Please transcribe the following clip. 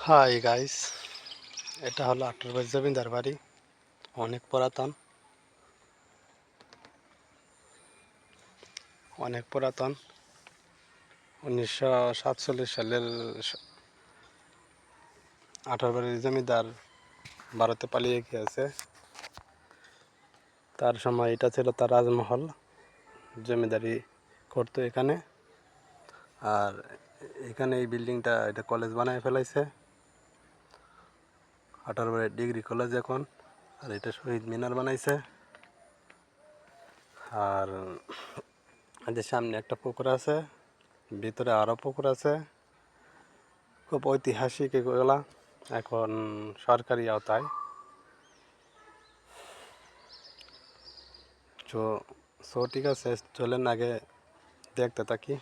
Hi guys, এটা হলো আঠারোবাইশ জমিদার বাড়ি। অনেক পুরাতন, অনেক পুরাতন। 1947 সালের আঠারোবাড়ির জমিদার ভারতে পালিয়ে গিয়েছে। তার সময় এটা ছিল তার রাজমহল, জমিদারি করতো এখানে। আর এখানে এই বিল্ডিংটা এটা কলেজ বানায় ফেলাইছে, আঠারোবাড়ি ডিগ্রি কলেজ এখন। আর এটা শহীদ মিনার বানাইছে। আর এদের সামনে একটা পুকুর আছে, ভিতরে আরও পুকুর আছে। খুব ঐতিহাসিক এগুলা, এখন সরকারি আওতায়। তো ঠিক আছে, চলেন আগে দেখতে থাকি।